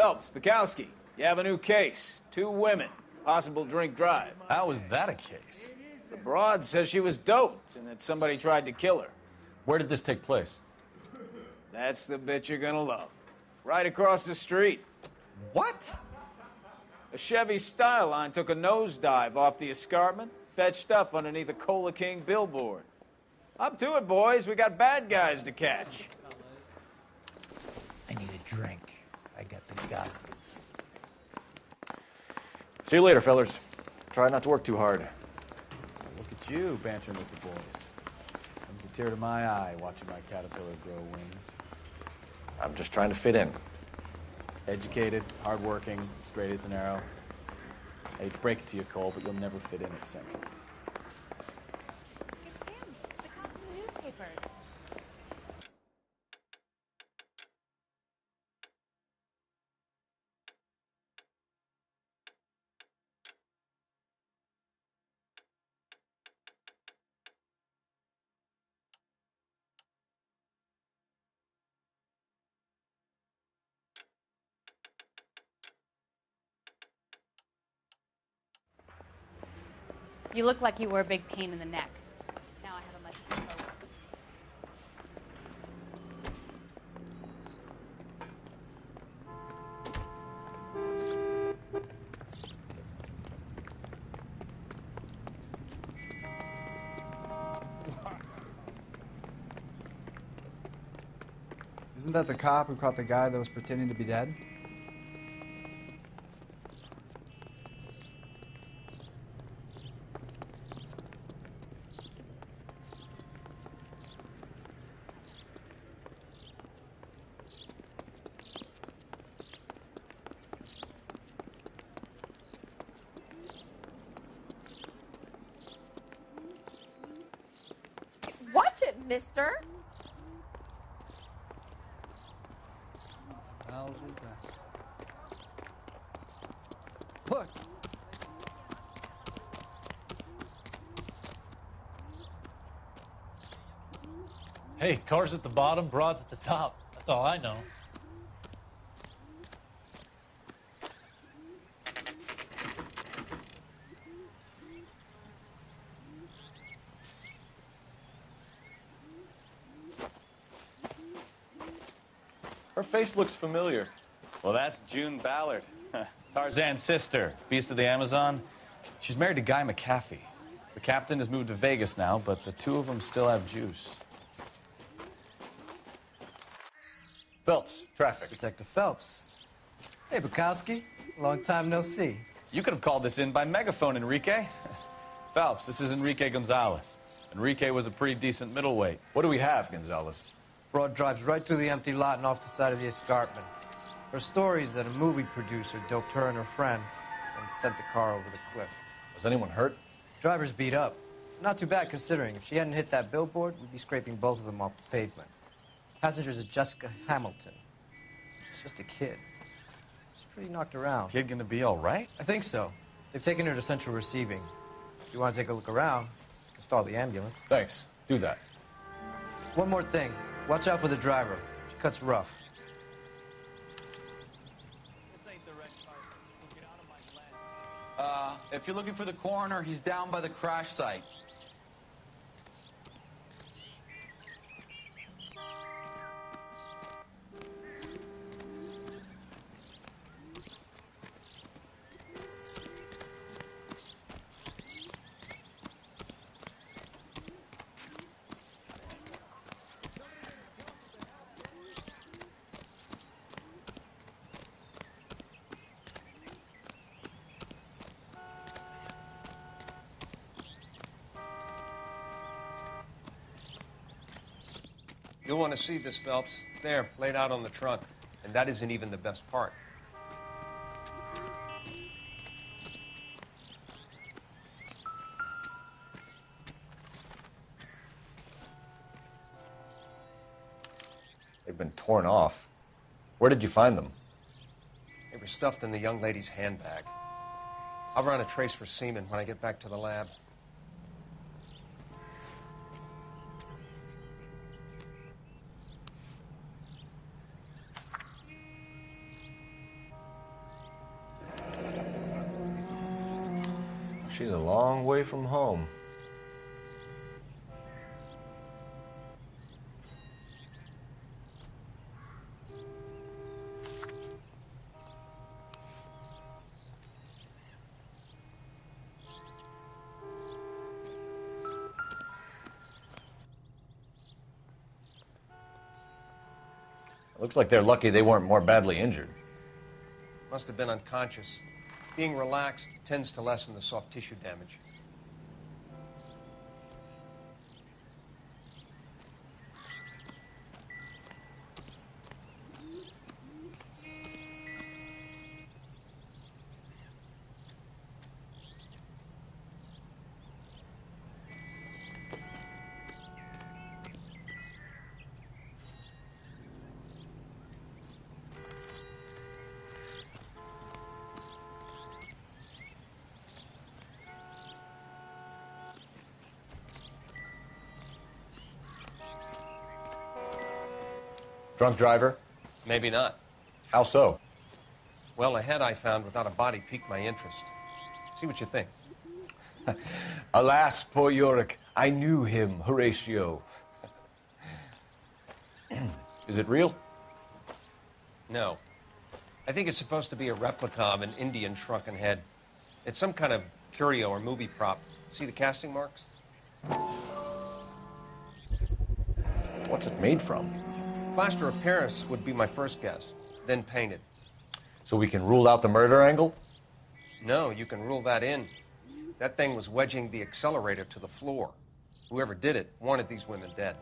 Phelps, Bukowski, you have a new case. 2 women, possible drink drive. How is that a case? The broad says she was doped and that somebody tried to kill her. Where did this take place? That's the bit you're gonna love. Right across the street. What? A Chevy Styline took a nosedive off the escarpment, fetched up underneath a Cola King billboard. Up to it, boys. We got bad guys to catch. I need a drink. I got the guy. See you later, fellers. Try not to work too hard. Look at you bantering with the boys. Comes a tear to my eye watching my caterpillar grow wings. I'm just trying to fit in. Educated, hardworking, straight as an arrow. I hate to break it to you, Cole, but you'll never fit in at Central. It's him, the cop from the newspaper. You look like you were a big pain in the neck. Now I have a much better. Isn't that the cop who caught the guy that was pretending to be dead? Watch it, mister. Look! Hey, cars at the bottom, broads at the top. That's all I know. Her face looks familiar. Well, that's June Ballard. Tarzan's sister, beast of the Amazon. She's married to Guy McAfee. The captain has moved to Vegas now, but the 2 of them still have juice. Phelps, traffic. Detective Phelps. Hey, Bukowski. Long time no see. You could have called this in by megaphone, Enrique. Phelps, this is Enrique Gonzalez. Enrique was a pretty decent middleweight. What do we have, Gonzalez? Broad drives right through the empty lot and off the side of the escarpment. Her story is that a movie producer doped her and her friend and sent the car over the cliff. Was anyone hurt? Driver's beat up. Not too bad considering. If she hadn't hit that billboard, we'd be scraping both of them off the pavement. Passenger's is Jessica Hamilton. She's just a kid. She's pretty knocked around. Kid gonna be all right? I think so. They've taken her to central receiving. If you want to take a look around, you can stall the ambulance. Thanks. Do that. One more thing. Watch out for the driver. She cuts rough. If you're looking for the coroner, he's down by the crash site. You'll want to see this, Phelps. There, laid out on the trunk. And that isn't even the best part. They've been torn off. Where did you find them? They were stuffed in the young lady's handbag. I'll run a trace for semen when I get back to the lab. She's a long way from home. Looks like they're lucky they weren't more badly injured. Must have been unconscious. Being relaxed tends to lessen the soft tissue damage. Drunk driver? Maybe not. How so? Well, a head I found without a body piqued my interest. See what you think. Alas, poor Yorick, I knew him, Horatio. Is it real? No. I think it's supposed to be a replica of an Indian shrunken head. It's some kind of curio or movie prop. See the casting marks? What's it made from? Plaster of Paris would be my first guess, then painted. So we can rule out the murder angle? No, you can rule that in. That thing was wedging the accelerator to the floor. Whoever did it wanted these women dead.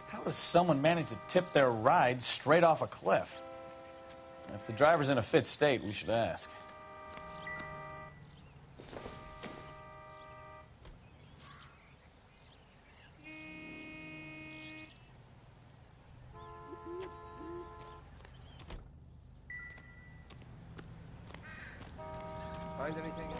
How does someone manage to tip their ride straight off a cliff? If the driver's in a fit state, we should ask. Find anything?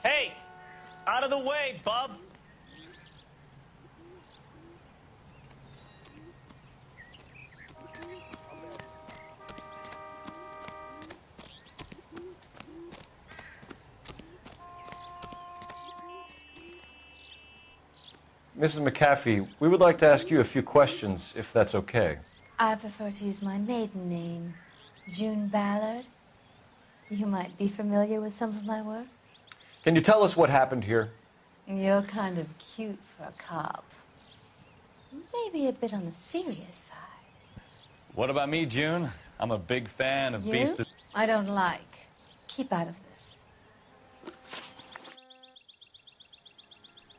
Hey! Out of the way, bub! Mrs. McAfee, we would like to ask you a few questions, if that's okay. I prefer to use my maiden name, June Ballard. You might be familiar with some of my work. Can you tell us what happened here? You're kind of cute for a cop. Maybe a bit on the serious side. What about me, June? I'm a big fan of Beast. I don't like. Keep out of this.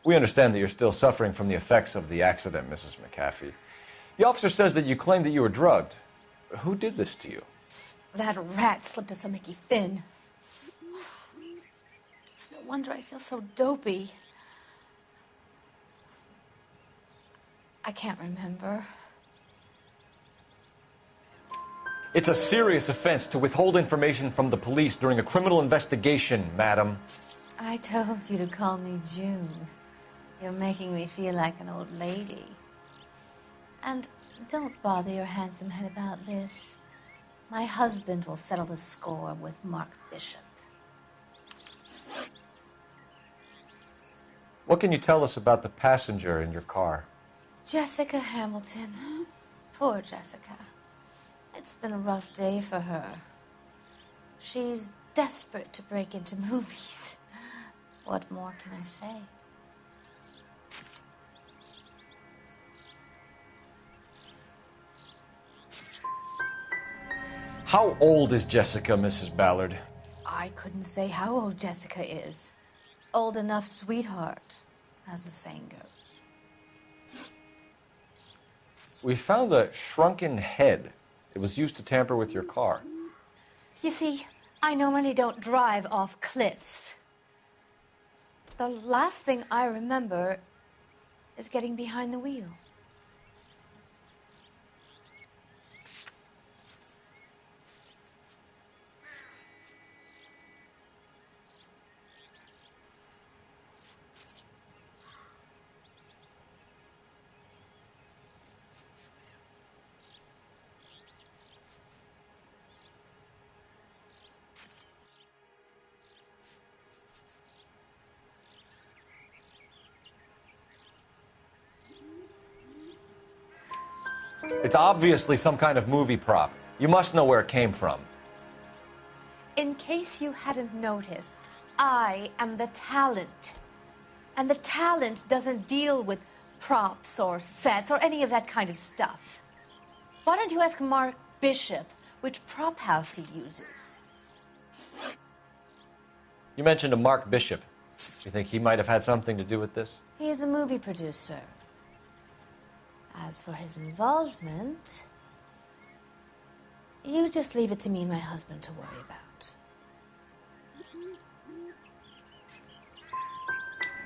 We understand that you're still suffering from the effects of the accident, Mrs. McAfee. The officer says that you claimed that you were drugged. Who did this to you? That rat slipped us a Mickey Finn. It's no wonder I feel so dopey. I can't remember. It's a serious offense to withhold information from the police during a criminal investigation, madam. I told you to call me June. You're making me feel like an old lady. And don't bother your handsome head about this. My husband will settle the score with Mark Bishop. What can you tell us about the passenger in your car? Jessica Hamilton. Poor Jessica. It's been a rough day for her. She's desperate to break into movies. What more can I say? How old is Jessica, Mrs. Ballard? I couldn't say how old Jessica is. Old enough sweetheart, as the saying goes. We found a shrunken head. It was used to tamper with your car. You see, I normally don't drive off cliffs. The last thing I remember is getting behind the wheel. It's obviously some kind of movie prop. You must know where it came from. In case you hadn't noticed, I am the talent. And the talent doesn't deal with props or sets or any of that kind of stuff. Why don't you ask Mark Bishop which prop house he uses? You mentioned a Mark Bishop. You think he might have had something to do with this? He is a movie producer. As for his involvement, you just leave it to me and my husband to worry about.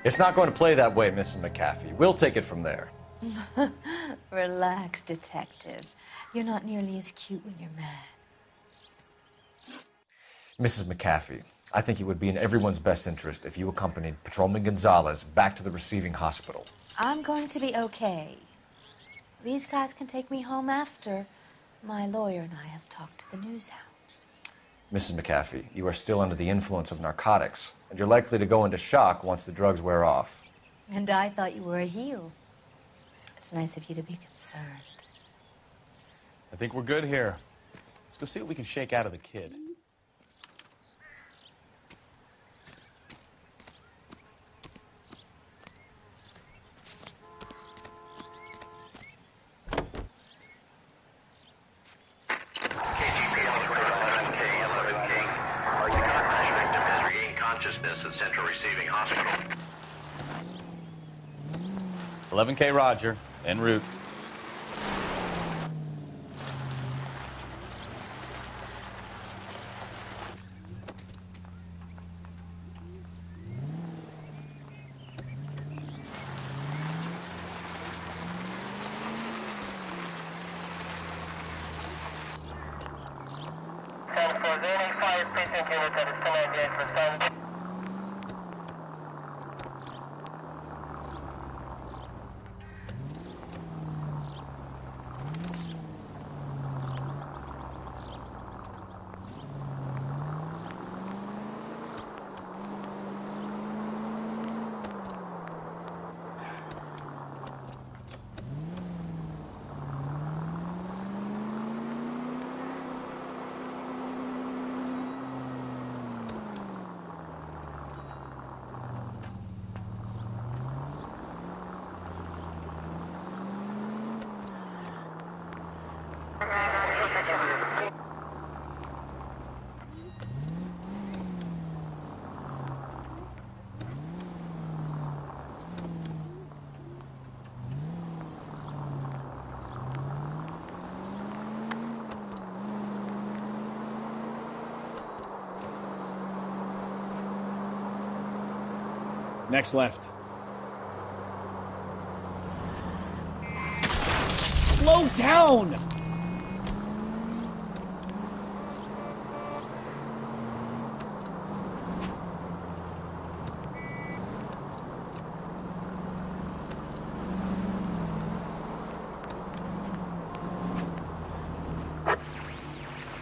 It's not going to play that way, Mrs. McAfee. We'll take it from there. Relax, detective. You're not nearly as cute when you're mad. Mrs. McAfee, I think it would be in everyone's best interest if you accompanied Patrolman Gonzalez back to the receiving hospital. I'm going to be okay. These guys can take me home after. My lawyer and I have talked to the news hounds. Mrs. McAfee, you are still under the influence of narcotics, and you're likely to go into shock once the drugs wear off. And I thought you were a heel. It's nice of you to be concerned. I think we're good here. Let's go see what we can shake out of the kid. At Central Receiving Hospital. 11K Roger, en route. Next left. Slow down!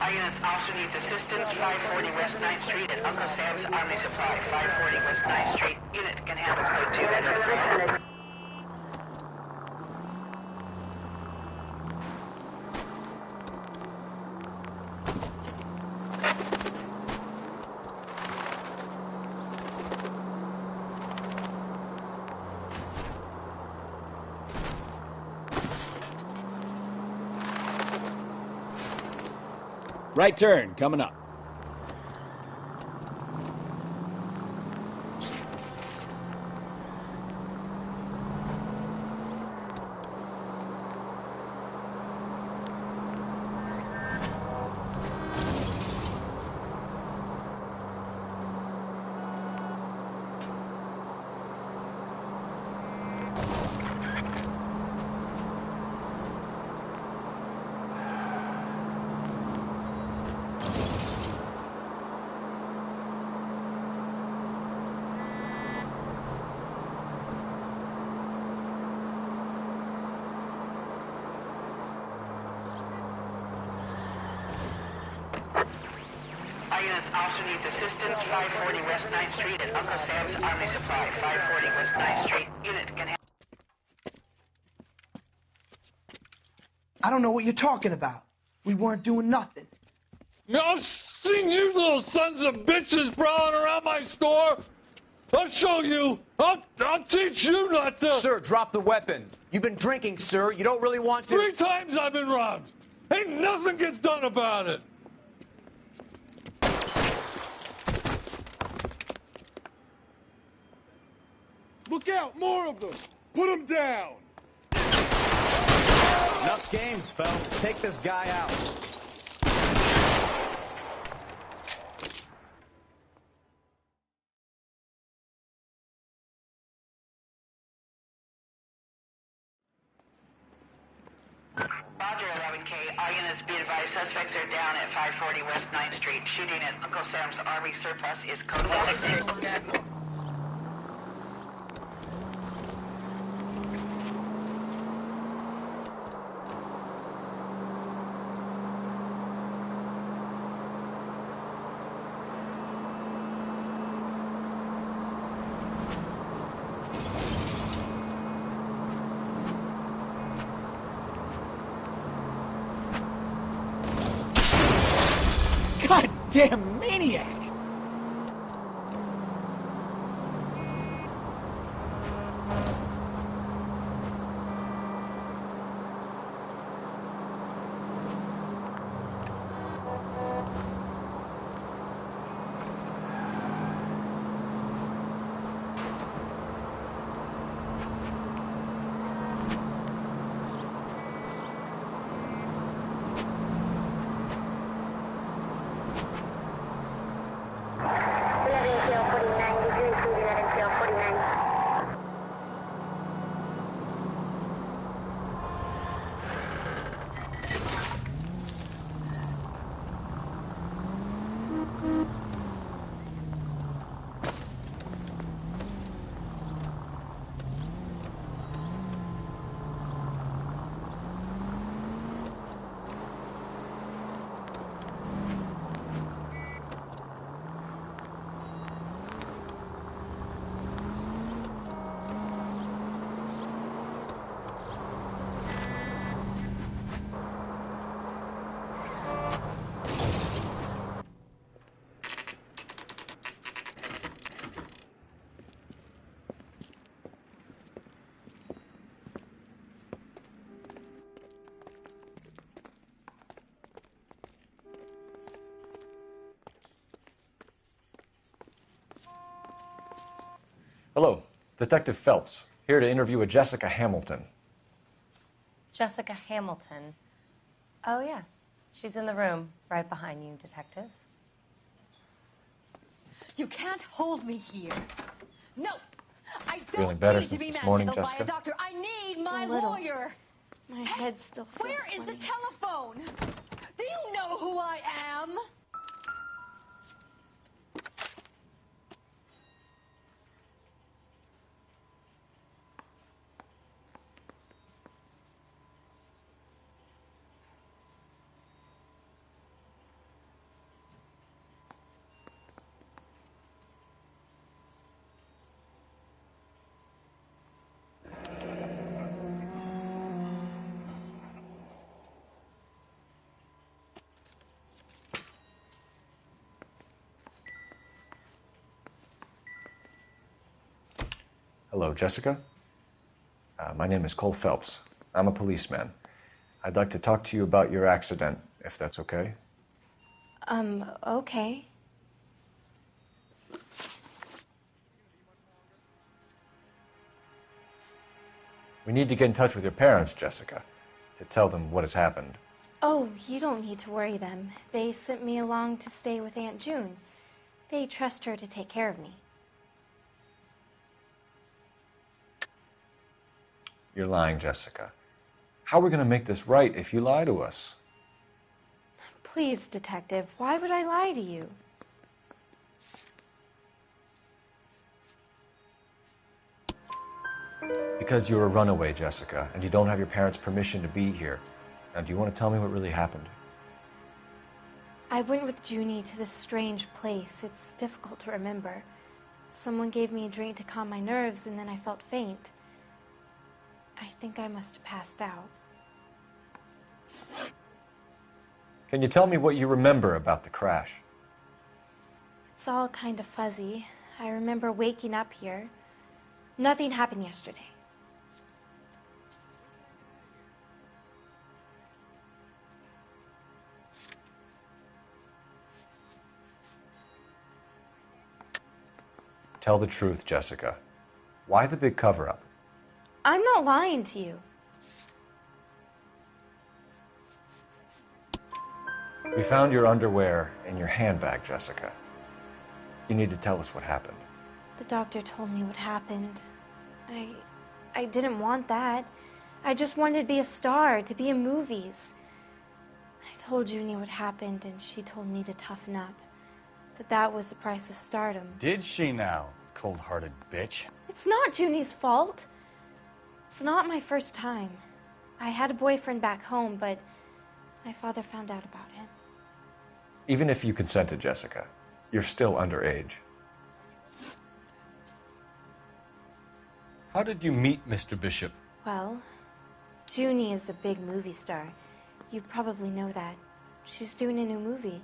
Our units also needs assistance. 540 West 9th Street at Uncle Sam's Army Supply. 540 West 9th Street. Unit can handle code 2 and 300. Right turn, coming up. units also needs assistance. 540 West 9th Street at Uncle Sam's Army Supply. 540 West 9th Street. Unit can handle. I don't know what you're talking about. We weren't doing nothing. I've seen you little sons of bitches prowling around my store. I'll show you. I'll teach you not to. Sir, drop the weapon. You've been drinking, sir. You don't really want to. 3 times I've been robbed. Ain't nothing gets done about it. Look out, more of them. Put them down. Enough games, Phelps. Take this guy out. Roger, 11K. All units be advised, suspects are down at 540 West 9th Street. Shooting at Uncle Sam's Army surplus is code 1. Goddamn maniac! Hello, Detective Phelps, here to interview a Jessica Hamilton. Jessica Hamilton. Oh, yes. She's in the room right behind you, Detective. You can't hold me here. No, I Feeling don't better need to since be this morning, manhandled by Jessica? a doctor. I need my A little. lawyer. My head still feels Where is the sweaty. telephone? Do you know who I am? Hello, Jessica. My name is Cole Phelps. I'm a policeman. I'd like to talk to you about your accident, if that's okay. Okay. We need to get in touch with your parents, Jessica, to tell them what has happened. Oh, you don't need to worry them. They sent me along to stay with Aunt June. They trust her to take care of me. You're lying, Jessica. How are we going to make this right if you lie to us? Please, Detective, why would I lie to you? Because you're a runaway, Jessica, and you don't have your parents' permission to be here. Now, do you want to tell me what really happened? I went with Junie to this strange place. It's difficult to remember. Someone gave me a drink to calm my nerves, and then I felt faint. I think I must have passed out. Can you tell me what you remember about the crash? It's all kind of fuzzy. I remember waking up here. Nothing happened yesterday. Tell the truth, Jessica. Why the big cover-up? I'm not lying to you. We found your underwear in your handbag, Jessica. You need to tell us what happened. The doctor told me what happened. I didn't want that. I just wanted to be a star, to be in movies. I told Junie what happened, and she told me to toughen up. That was the price of stardom. Did she now, cold-hearted bitch? It's not Junie's fault. It's not my first time. I had a boyfriend back home, but my father found out about him. Even if you consented, Jessica, you're still underage. How did you meet Mr. Bishop? Well, Junie is a big movie star. You probably know that. She's doing a new movie.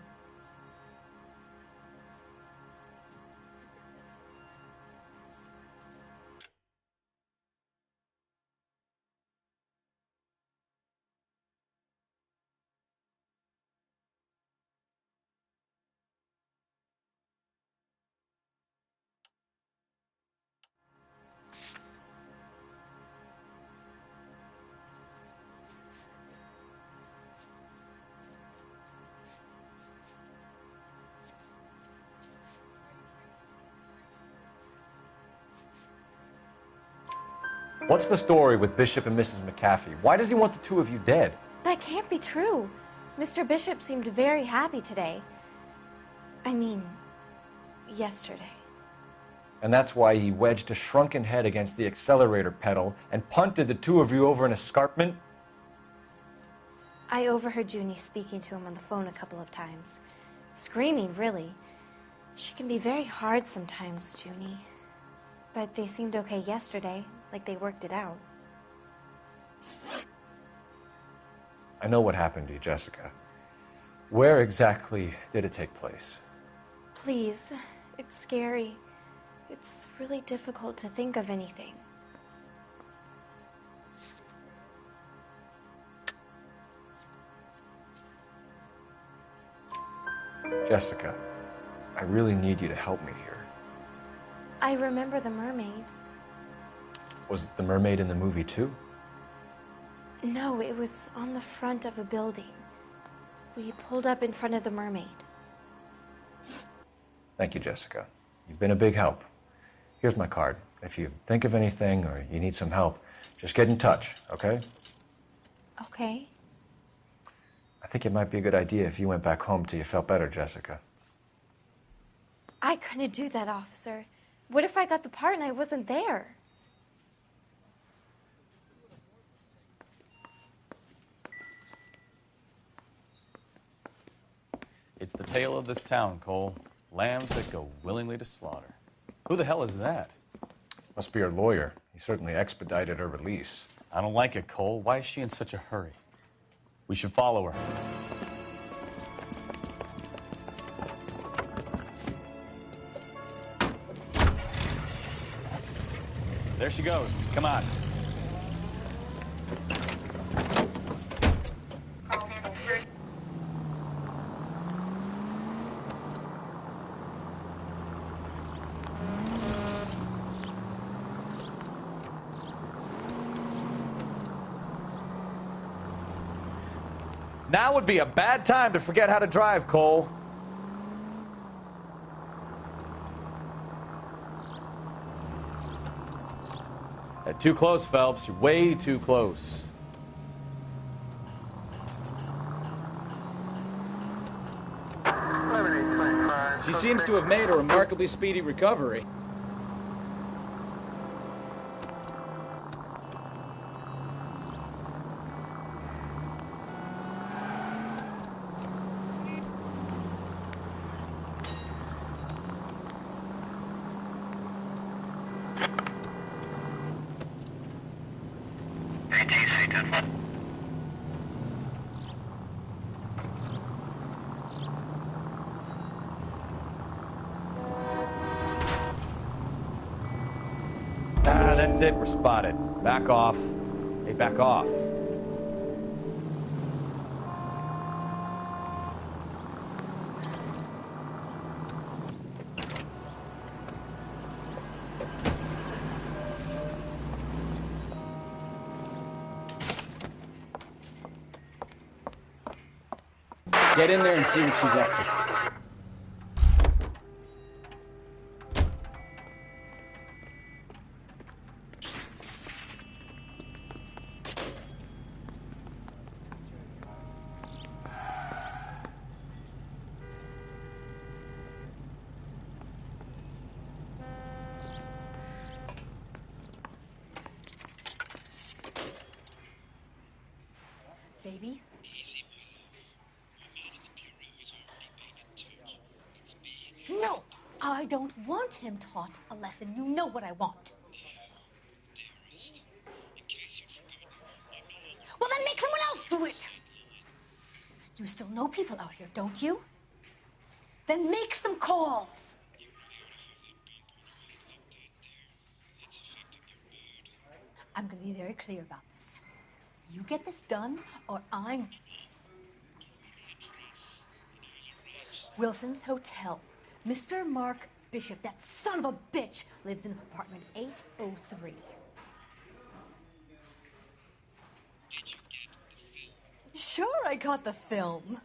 What's the story with Bishop and Mrs. McAfee? Why does he want the two of you dead? That can't be true. Mr. Bishop seemed very happy today. I mean, yesterday. And that's why he wedged a shrunken head against the accelerator pedal and punted the two of you over an escarpment? I overheard Junie speaking to him on the phone a couple of times. Screaming, really. She can be very hard sometimes, Junie. But they seemed okay yesterday, like they worked it out. I know what happened to you, Jessica. Where exactly did it take place? Please, it's scary. It's really difficult to think of anything. Jessica, I really need you to help me here. I remember the mermaid. Was the mermaid in the movie too? No, it was on the front of a building. We pulled up in front of the mermaid. Thank you, Jessica. You've been a big help. Here's my card. If you think of anything or you need some help, just get in touch, okay? Okay. I think it might be a good idea if you went back home till you felt better, Jessica. I couldn't do that, officer. What if I got the part and I wasn't there? It's the tale of this town, Cole. Lambs that go willingly to slaughter. Who the hell is that? Must be her lawyer. He certainly expedited her release. I don't like it, Cole. Why is she in such a hurry? We should follow her. There she goes. Come on. Now would be a bad time to forget how to drive, Cole. Too close, Phelps. You're way too close. She seems to have made a remarkably speedy recovery. ATC 10-4. Ah, that's it. We're spotted. Back off. Hey, back off. Get in there and see what she's up to. Baby? No! I don't want him taught a lesson. You know what I want. Well, then make someone else do it! You still know people out here, don't you? Then make some calls! I'm gonna be very clear about this. You get this done, or I'm... Wilson's Hotel. Mr. Mark Bishop, that son of a bitch, lives in apartment 803. Sure, I got the film.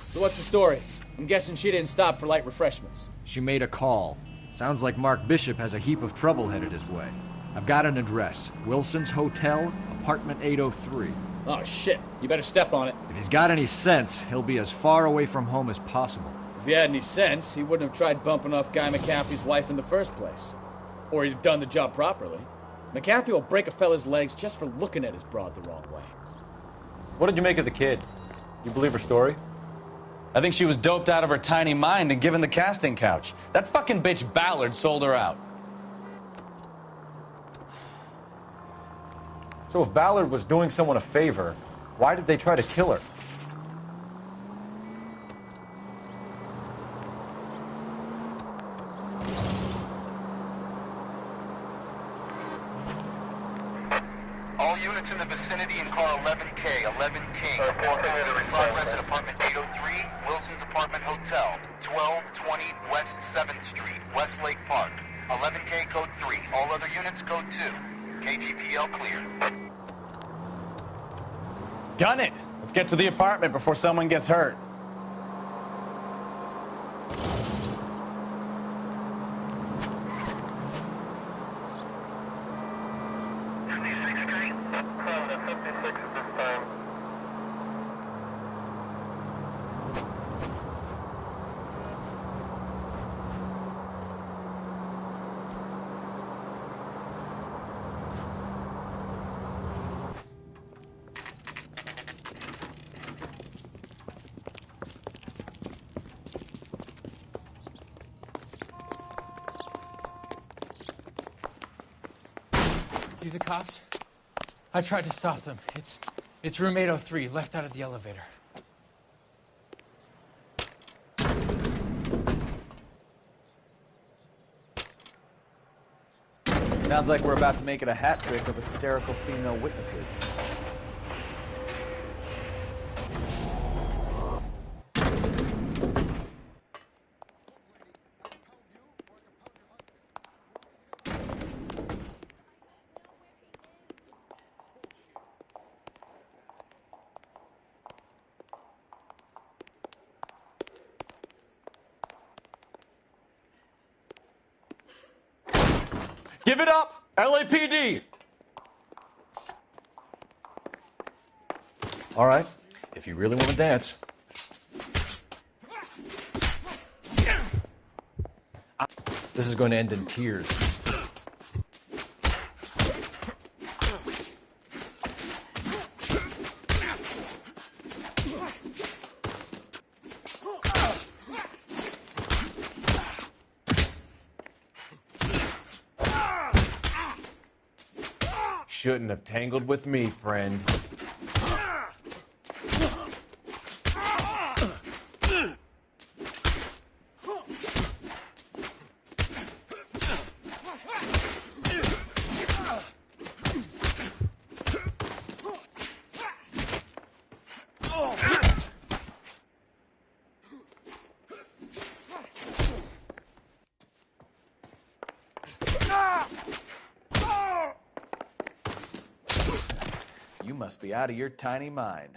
So what's the story? I'm guessing she didn't stop for light refreshments. She made a call. Sounds like Mark Bishop has a heap of trouble headed his way. I've got an address. Wilson's Hotel, apartment 803. Oh, shit. You better step on it. If he's got any sense, he'll be as far away from home as possible. If he had any sense, he wouldn't have tried bumping off Guy McCaffrey's wife in the first place. Or he'd have done the job properly. McCaffrey will break a fella's legs just for looking at his broad the wrong way. What did you make of the kid? You believe her story? I think she was doped out of her tiny mind and given the casting couch. That fucking bitch Ballard sold her out. So if Ballard was doing someone a favor, why did they try to kill her? All units in the vicinity in car 11K, 11 King. Activities in progress at apartment 803, Wilson's Apartment Hotel, 1220 West 7th Street, Westlake Park. 11K code 3. All other units code 2. KGPL clear. Gun it! Let's get to the apartment before someone gets hurt. You the cops? I tried to stop them. It's room 803, left out of the elevator. Sounds like we're about to make it a hat trick of hysterical female witnesses. Give it up! LAPD! All right, if you really want to dance. This is going to end in tears. Shouldn't have tangled with me, friend. You must be out of your tiny mind.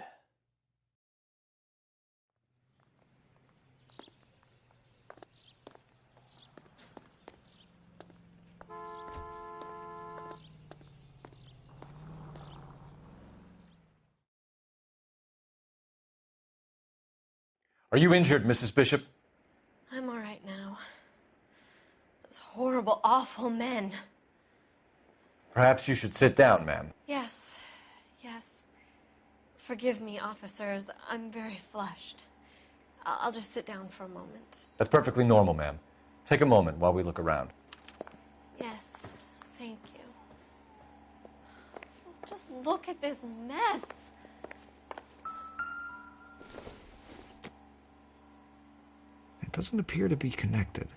Are you injured, Mrs. Bishop? I'm all right now. Those horrible, awful men. Perhaps you should sit down, ma'am. Yes. Yes. Forgive me, officers. I'm very flushed. I'll just sit down for a moment. That's perfectly normal, ma'am. Take a moment while we look around. Yes. Thank you. Just look at this mess. It doesn't appear to be connected.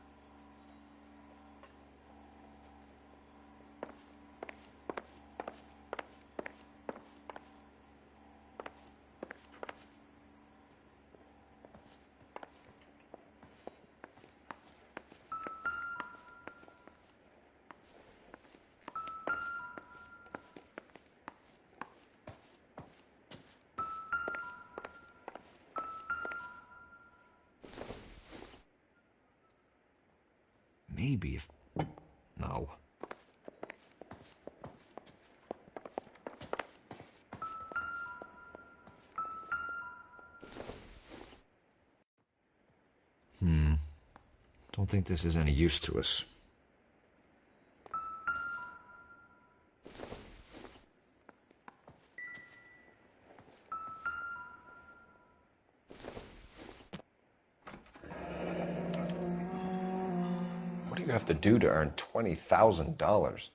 Maybe if... No. Don't think this is any use to us. What do you have to do to earn $20,000?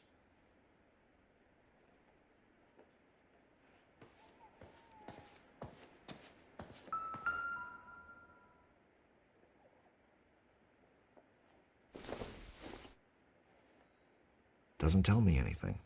Doesn't tell me anything.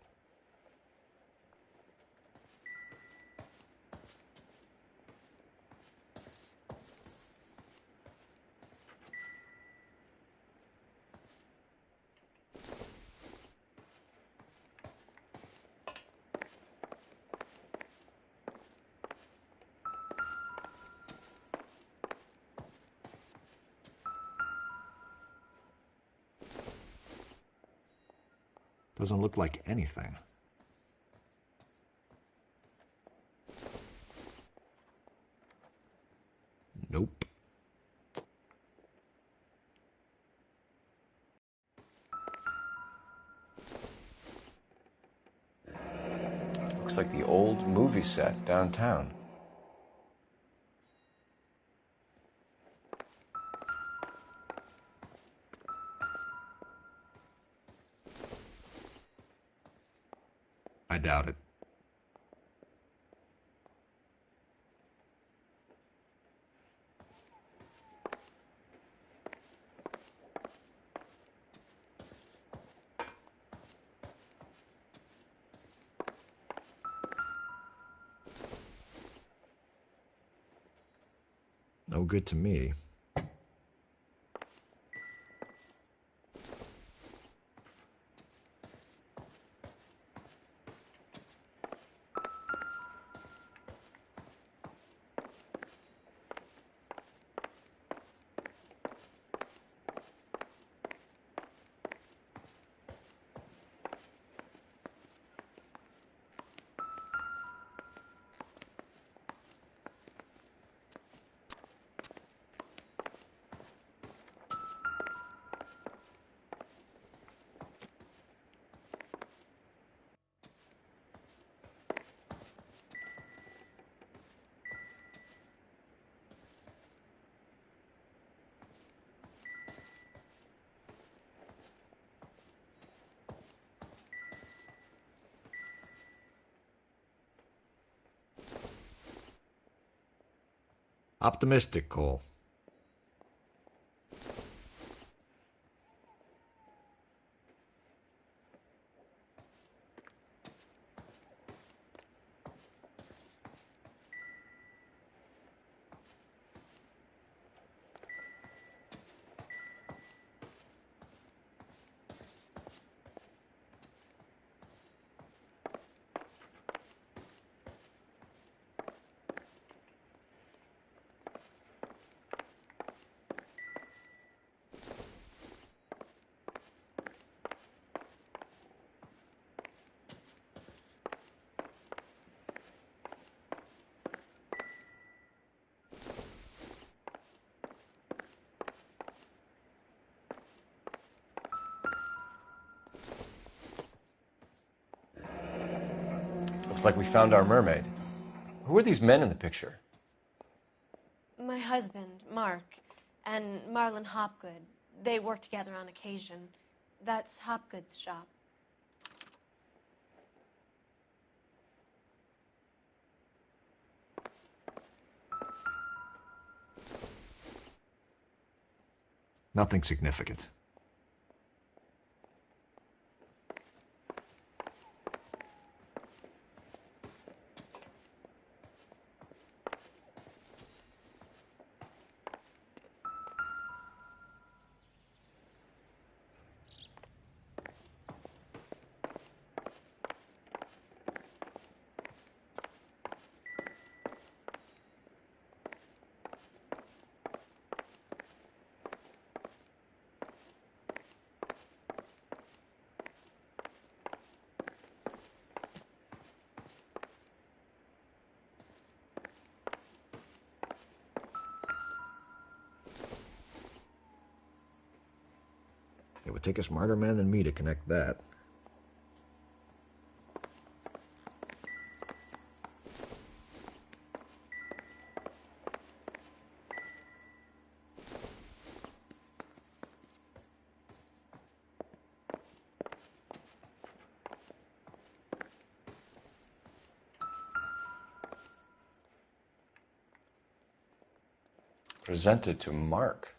Doesn't look like anything. Nope. Looks like the old movie set downtown. I doubt it. No good to me. Optimistic, Cole. Looks like we found our mermaid. Who are these men in the picture? My husband, Mark, and Marlon Hopgood. They work together on occasion. That's Hopgood's shop. Nothing significant. It would take a smarter man than me to connect that. Presented to Mark.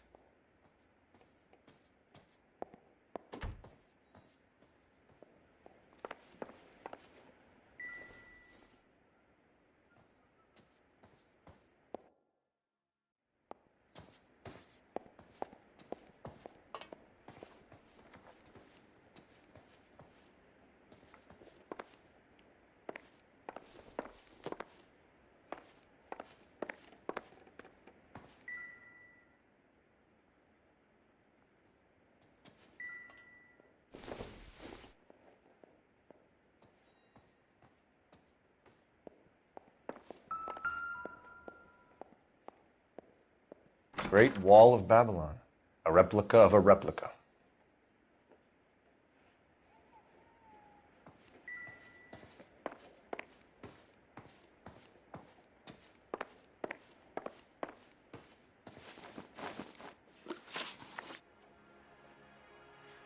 Great Wall of Babylon, a replica of a replica.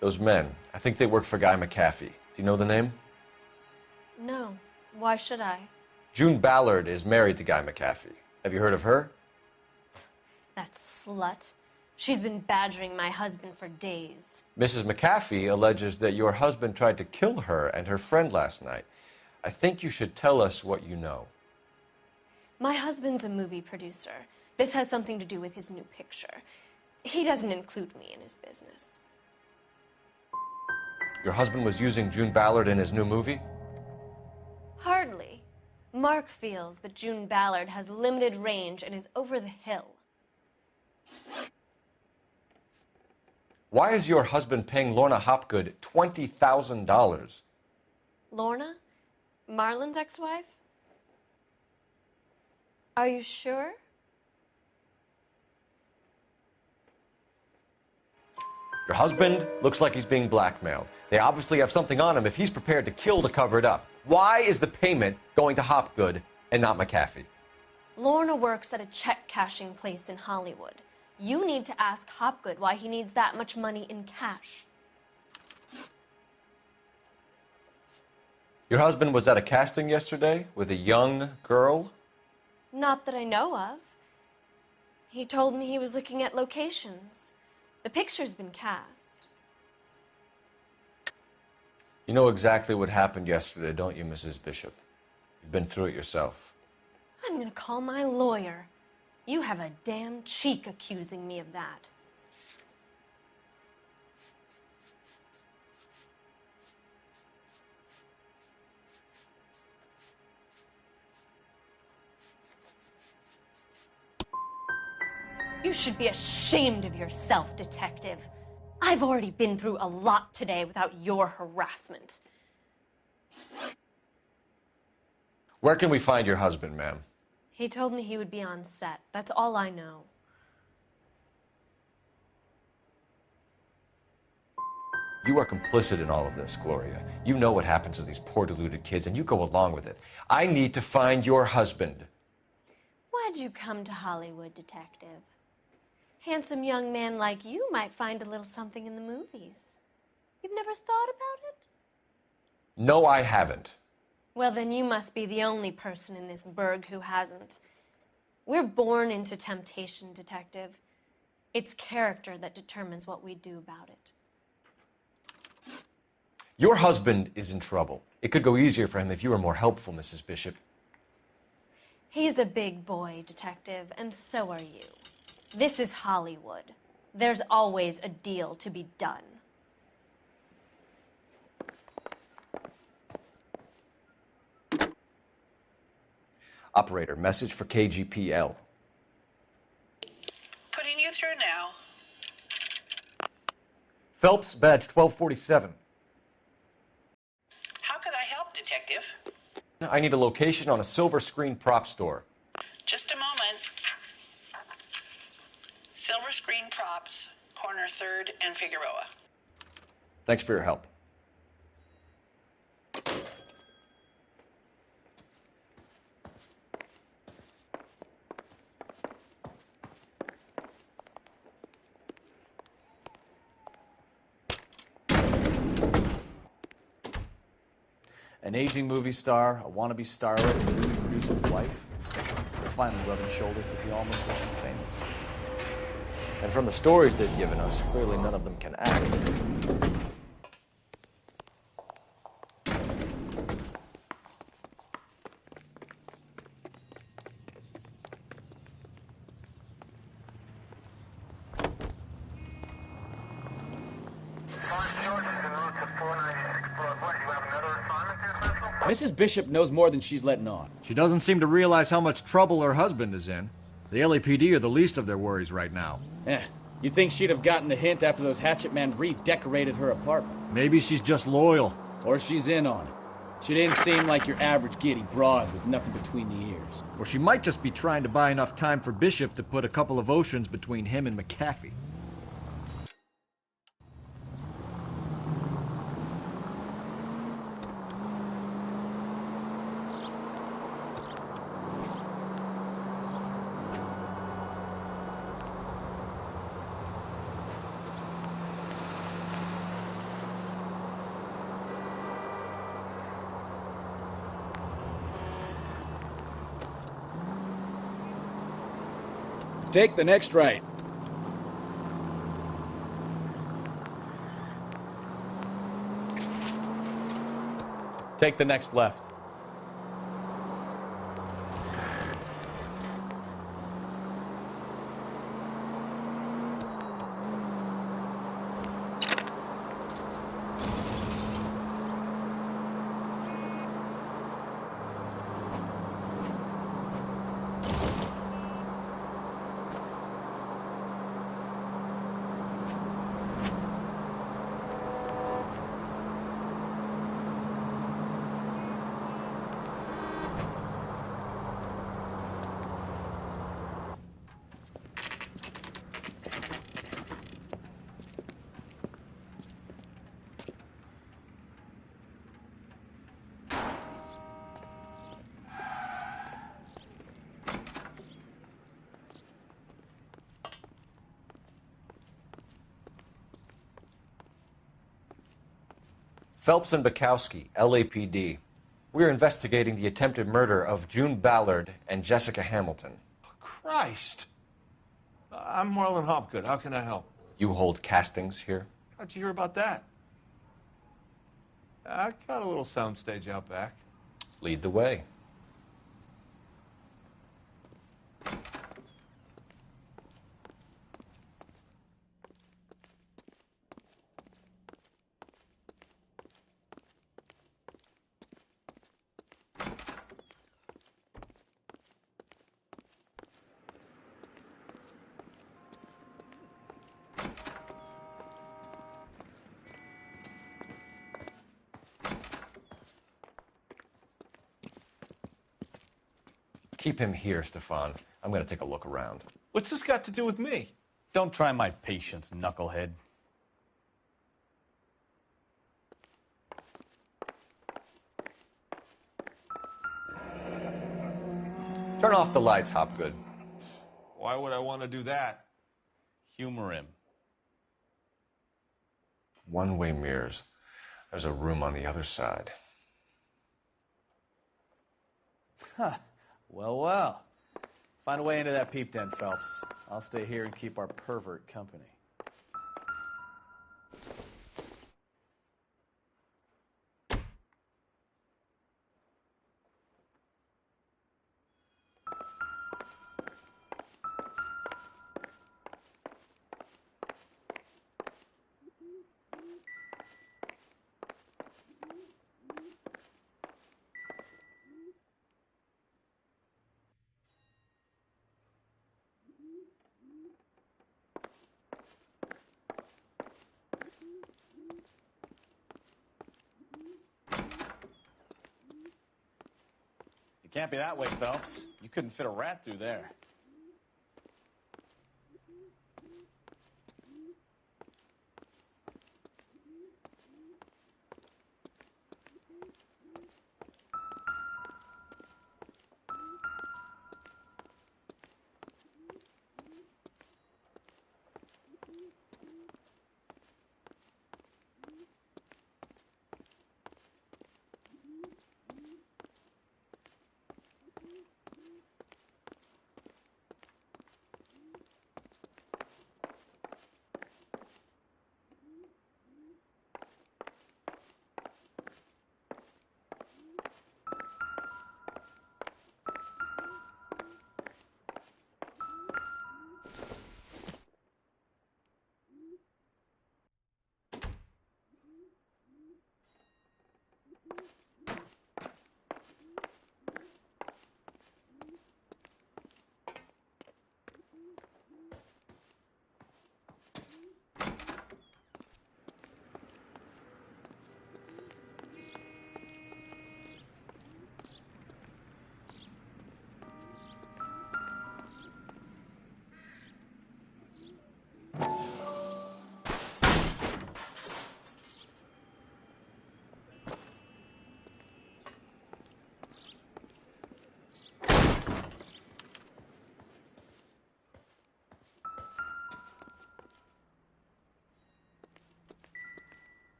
Those men, I think they work for Guy McAfee. Do you know the name? No. Why should I? June Ballard is married to Guy McAfee. Have you heard of her? That slut. She's been badgering my husband for days. Mrs. McAfee alleges that your husband tried to kill her and her friend last night. I think you should tell us what you know. My husband's a movie producer. This has something to do with his new picture. He doesn't include me in his business. Your husband was using June Ballard in his new movie? Hardly. Mark feels that June Ballard has limited range and is over the hill. Why is your husband paying Lorna Hopgood $20,000? Lorna? Marlon's ex-wife? Are you sure? Your husband looks like he's being blackmailed. They obviously have something on him if he's prepared to kill to cover it up. Why is the payment going to Hopgood and not McAfee? Lorna works at a check-cashing place in Hollywood. You need to ask Hopgood why he needs that much money in cash. Your husband was at a casting yesterday with a young girl? Not that I know of. He told me he was looking at locations. The picture's been cast. You know exactly what happened yesterday, don't you, Mrs. Bishop? You've been through it yourself. I'm gonna call my lawyer. You have a damn cheek accusing me of that. You should be ashamed of yourself, detective. I've already been through a lot today without your harassment. Where can we find your husband, ma'am? He told me he would be on set. That's all I know. You are complicit in all of this, Gloria. You know what happens to these poor deluded kids, and you go along with it. I need to find your husband. Why'd you come to Hollywood, detective? Handsome young man like you might find a little something in the movies. You've never thought about it? No, I haven't. Well, then you must be the only person in this burg who hasn't. We're born into temptation, detective. It's character that determines what we do about it. Your husband is in trouble. It could go easier for him if you were more helpful, Mrs. Bishop. He's a big boy, detective, and so are you. This is Hollywood. There's always a deal to be done. Operator, message for KGPL. Putting you through now. Phelps, badge 1247. How could I help, detective? I need a location on a silver screen prop store. Just a moment. Silver Screen Props, corner 3rd and Figueroa. Thanks for your help. An aging movie star, a wannabe starlet, and a movie producer's wife. They're finally rubbing shoulders with the almost wasn't famous. And from the stories they've given us, clearly none of them can act. Mrs. Bishop knows more than she's letting on. She doesn't seem to realize how much trouble her husband is in. The LAPD are the least of their worries right now. You'd think she'd have gotten the hint after those hatchet men redecorated her apartment. Maybe she's just loyal. Or she's in on it. She didn't seem like your average giddy broad with nothing between the ears. Or she might just be trying to buy enough time for Bishop to put a couple of oceans between him and McAfee. Take the next right. Take the next left. Phelps and Bukowski, LAPD. We're investigating the attempted murder of June Ballard and Jessica Hamilton. Christ! I'm Marlon Hopgood. How can I help? You hold castings here? How'd you hear about that? I got a little soundstage out back. Lead the way. Keep him here, Stefan. I'm going to take a look around. What's this got to do with me? Don't try my patience, knucklehead. Turn off the lights, Hopgood. Why would I want to do that? Humor him. One-way mirrors. There's a room on the other side. Huh. Well, well. Find a way into that peep den, Phelps. I'll stay here and keep our pervert company. It can't be that way, Phelps. You couldn't fit a rat through there.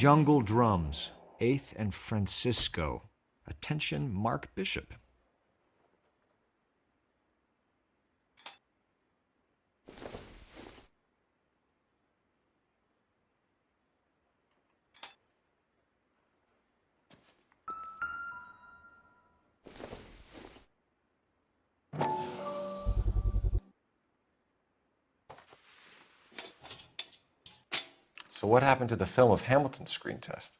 Jungle Drums, 8th and Francisco. Attention, Mark Bishop. So what happened to the film of Hamilton's screen test?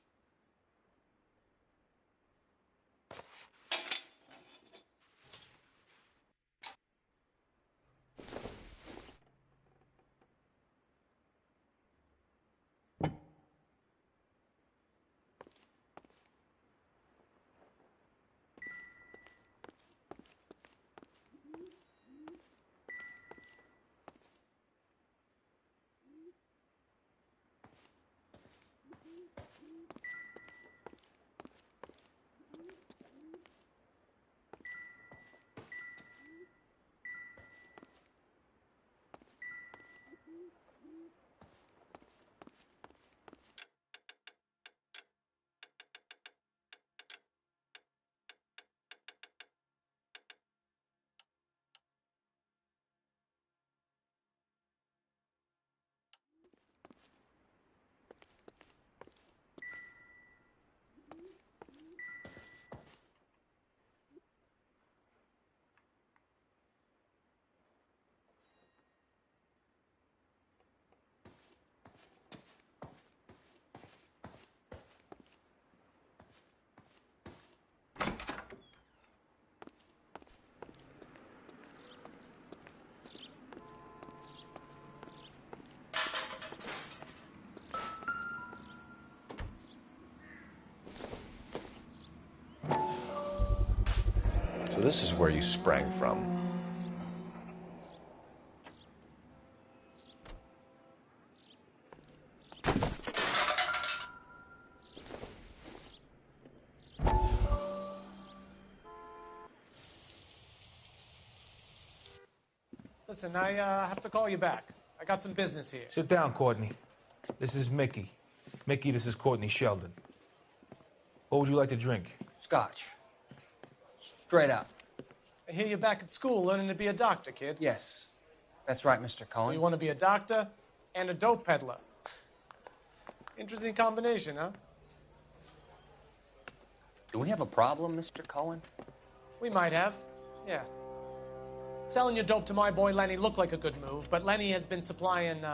this is where you sprang from. Listen, I have to call you back. I got some business here. Sit down, Courtney. This is Mickey. Mickey, this is Courtney Sheldon. What would you like to drink? Scotch. Straight up. I hear you're back at school learning to be a doctor, kid. Yes. That's right, Mr. Cohen. So you want to be a doctor and a dope peddler. Interesting combination, huh? Do we have a problem, Mr. Cohen? We might have, yeah. Selling your dope to my boy Lenny looked like a good move, but Lenny has been supplying,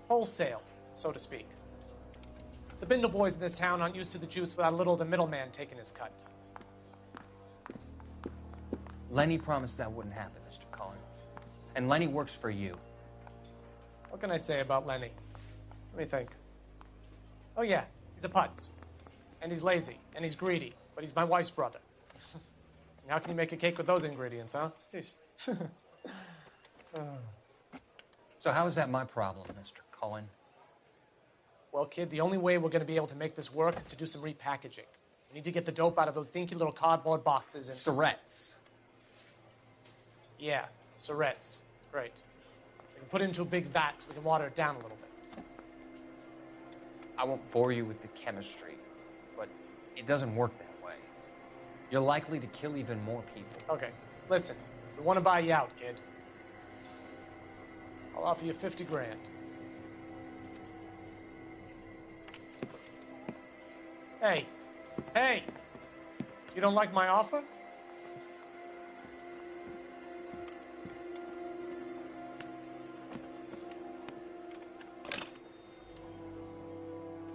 wholesale, so to speak. The Bindle boys in this town aren't used to the juice without a little of the middleman taking his cut. Lenny promised that wouldn't happen, Mr. Cohen. And Lenny works for you. What can I say about Lenny? Let me think. Oh yeah, he's a putz. And he's lazy, and he's greedy, but he's my wife's brother. And how can you make a cake with those ingredients, huh? Jeez. So how is that my problem, Mr. Cohen? Well, kid, the only way we're going to be able to make this work is to do some repackaging. We need to get the dope out of those dinky little cardboard boxes and... Surrettes. Yeah, surrettes. Great. We can put it into a big vat so we can water it down a little bit. I won't bore you with the chemistry, but it doesn't work that way. You're likely to kill even more people. Okay, listen. We want to buy you out, kid. I'll offer you 50 grand. Hey, hey! You don't like my offer?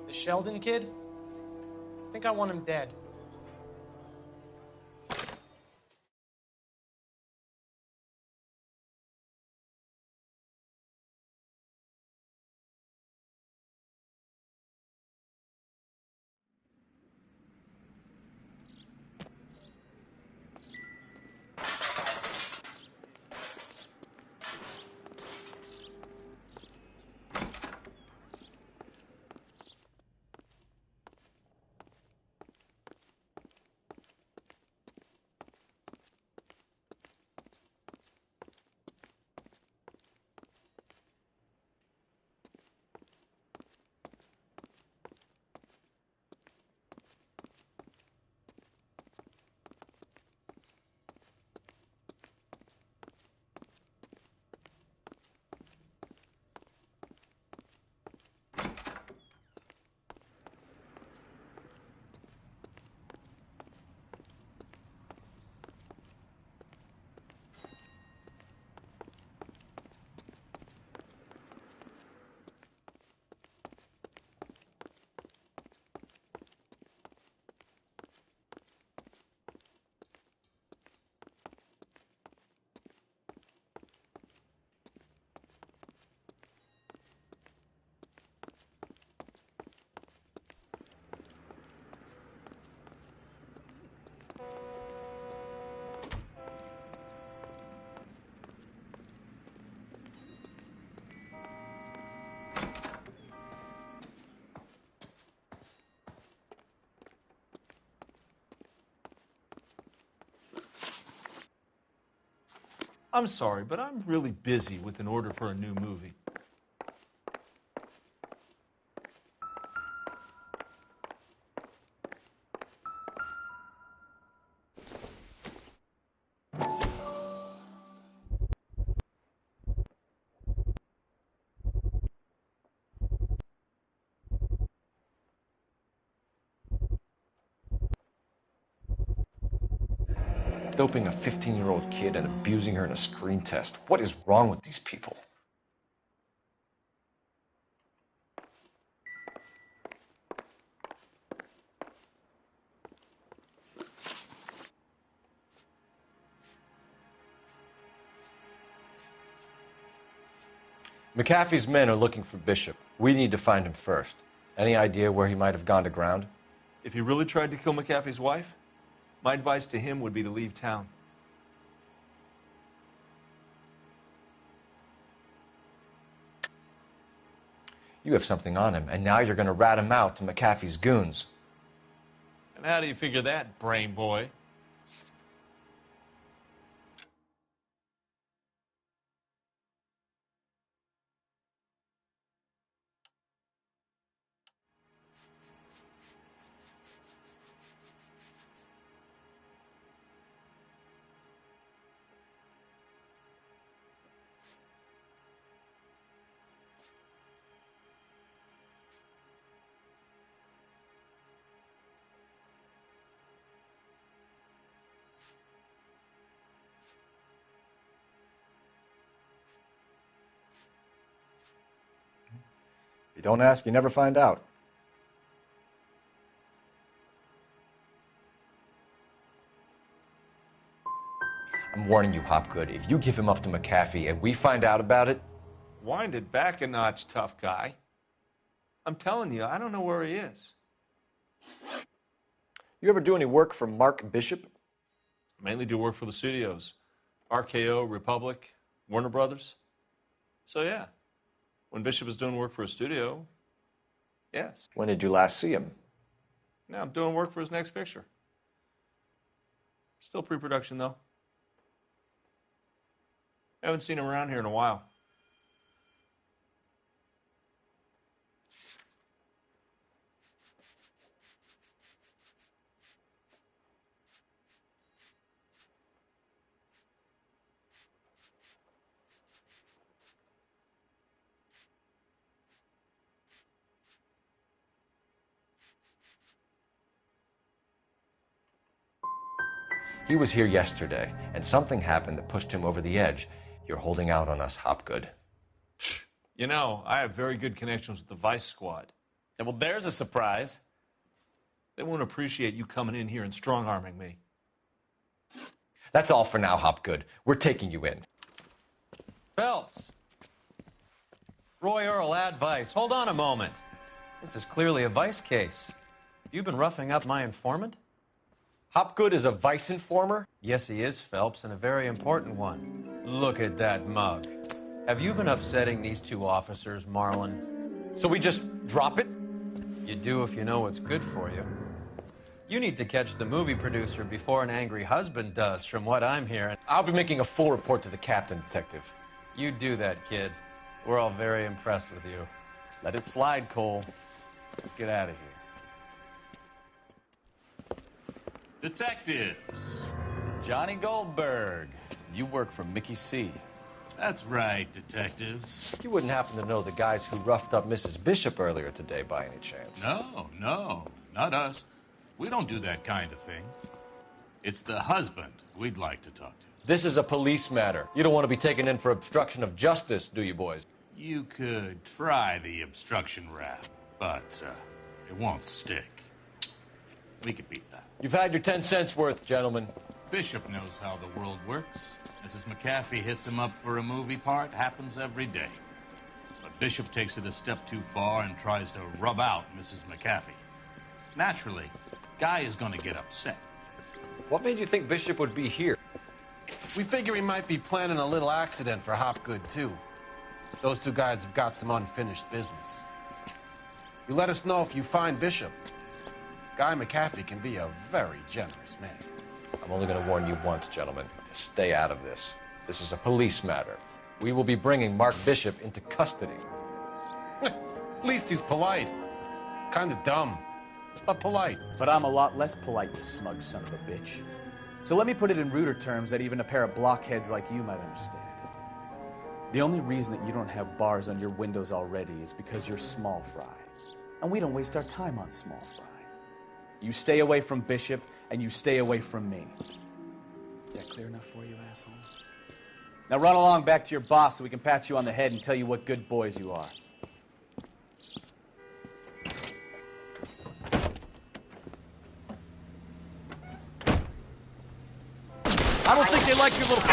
The Sheldon kid? I think I want him dead. I'm sorry, but I'm really busy with an order for a new movie. Doping a 15-year-old kid and abusing her in a screen test. What is wrong with these people? McAfee's men are looking for Bishop. We need to find him first. Any idea where he might have gone to ground? If he really tried to kill McAfee's wife, my advice to him would be to leave town. You have something on him, and now you're going to rat him out to McAfee's goons. And how do you figure that, brain boy? If you don't ask, you never find out. I'm warning you, Hopgood. If you give him up to McAfee and we find out about it... Wind it back a notch, tough guy. I'm telling you, I don't know where he is. You ever do any work for Mark Bishop? Mainly do work for the studios. RKO, Republic, Warner Brothers. So yeah, when Bishop is doing work for a studio, yes. When did you last see him? Now I'm doing work for his next picture. Still pre-production though. Haven't seen him around here in a while. He was here yesterday, and something happened that pushed him over the edge. You're holding out on us, Hopgood. You know, I have very good connections with the Vice Squad. Yeah, well, there's a surprise. They won't appreciate you coming in here and strong-arming me. That's all for now, Hopgood. We're taking you in. Phelps. Roy Earl, ad Vice. Hold on a moment. This is clearly a Vice case. You've been roughing up my informant? Hopgood is a Vice informer? Yes, he is, Phelps, and a very important one. Look at that mug. Have you been upsetting these two officers, Marlon? So we just drop it? You do if you know what's good for you. You need to catch the movie producer before an angry husband does, from what I'm hearing. I'll be making a full report to the captain, Detective. You do that, kid. We're all very impressed with you. Let it slide, Cole. Let's get out of here. Detectives. Johnny Goldberg. You work for Mickey C. That's right, detectives. You wouldn't happen to know the guys who roughed up Mrs. Bishop earlier today by any chance? No, not us. We don't do that kind of thing. It's the husband we'd like to talk to. This is a police matter. You don't want to be taken in for obstruction of justice, do you, boys? You could try the obstruction rap, but it won't stick. We could beat that. You've had your 10 cents worth, gentlemen. Bishop knows how the world works. Mrs. McAfee hits him up for a movie part. Happens every day. But Bishop takes it a step too far and tries to rub out Mrs. McAfee. Naturally, Guy is going to get upset. What made you think Bishop would be here? We figure he might be planning a little accident for Hopgood, too. Those two guys have got some unfinished business. You let us know if you find Bishop. Guy McAfee can be a very generous man. I'm only going to warn you once, gentlemen, to stay out of this. This is a police matter. We will be bringing Mark Bishop into custody. At least he's polite. Kind of dumb, but polite. But I'm a lot less polite, you smug son of a bitch. So let me put it in ruder terms that even a pair of blockheads like you might understand. The only reason that you don't have bars on your windows already is because you're small fry. And we don't waste our time on small fry. You stay away from Bishop, and you stay away from me. Is that clear enough for you, asshole? Now run along back to your boss so we can pat you on the head and tell you what good boys you are. I don't think they like your little...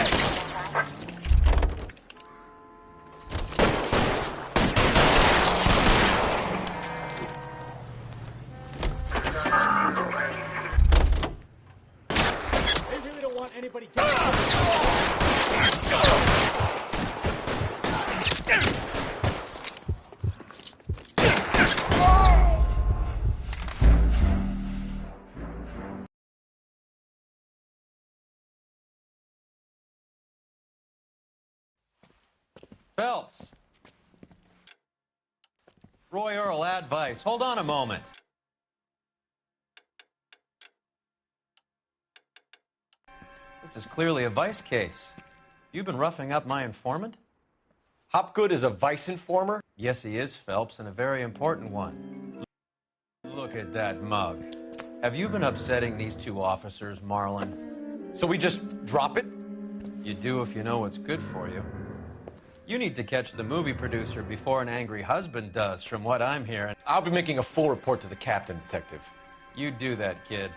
Phelps. Roy Earl, advice. Hold on a moment. This is clearly a vice case. You've been roughing up my informant? Hopgood is a vice informer? Yes, he is, Phelps, and a very important one. Look at that mug. Have you been upsetting these two officers, Marlon? So we just drop it? You do if you know what's good for you. You need to catch the movie producer before an angry husband does, from what I'm hearing. I'll be making a full report to the captain, Detective. You do that, kid.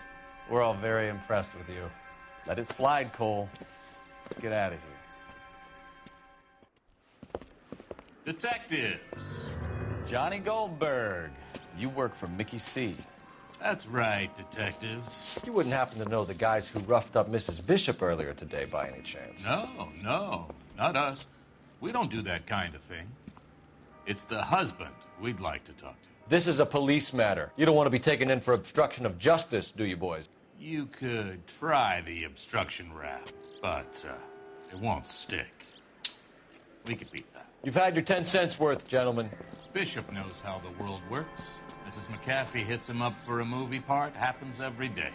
We're all very impressed with you. Let it slide, Cole. Let's get out of here. Detectives. Johnny Goldberg. You work for Mickey C. That's right, detectives. You wouldn't happen to know the guys who roughed up Mrs. Bishop earlier today by any chance? No, not us. We don't do that kind of thing. It's the husband we'd like to talk to. This is a police matter. You don't want to be taken in for obstruction of justice, do you, boys? You could try the obstruction rap, but it won't stick. We could beat that. You've had your 10 cents worth, gentlemen. Bishop knows how the world works. Mrs. McAfee hits him up for a movie part. Happens every day.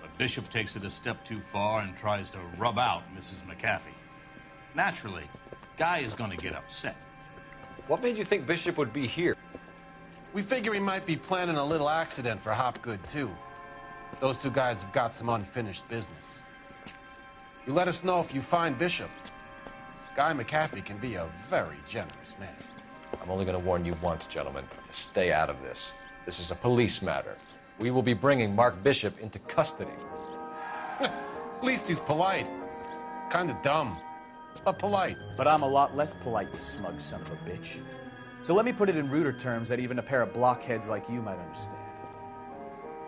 But Bishop takes it a step too far and tries to rub out Mrs. McAfee. Naturally, Guy is going to get upset. What made you think Bishop would be here? We figure he might be planning a little accident for Hopgood, too. Those two guys have got some unfinished business. You let us know if you find Bishop. Guy McAfee can be a very generous man. I'm only going to warn you once, gentlemen, to stay out of this. This is a police matter. We will be bringing Mark Bishop into custody. At least he's polite. Kind of dumb, but polite. But I'm a lot less polite, you smug son of a bitch. So let me put it in ruder terms that even a pair of blockheads like you might understand.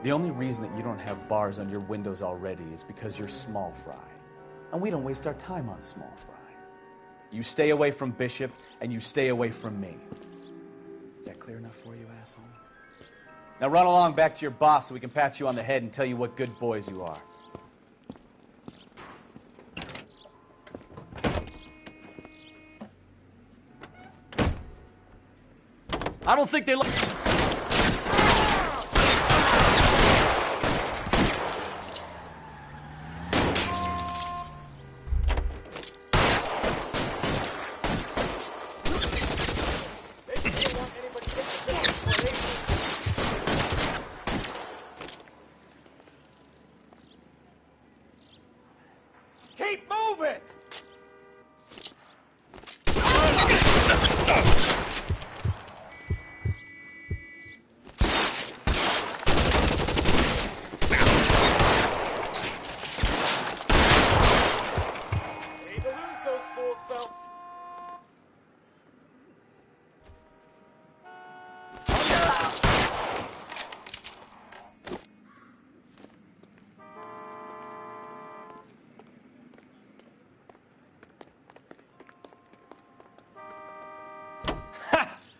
The only reason that you don't have bars on your windows already is because you're small fry. And we don't waste our time on small fry. You stay away from Bishop, and you stay away from me. Is that clear enough for you, asshole? Now run along back to your boss so we can pat you on the head and tell you what good boys you are. I don't think they like... Keep moving!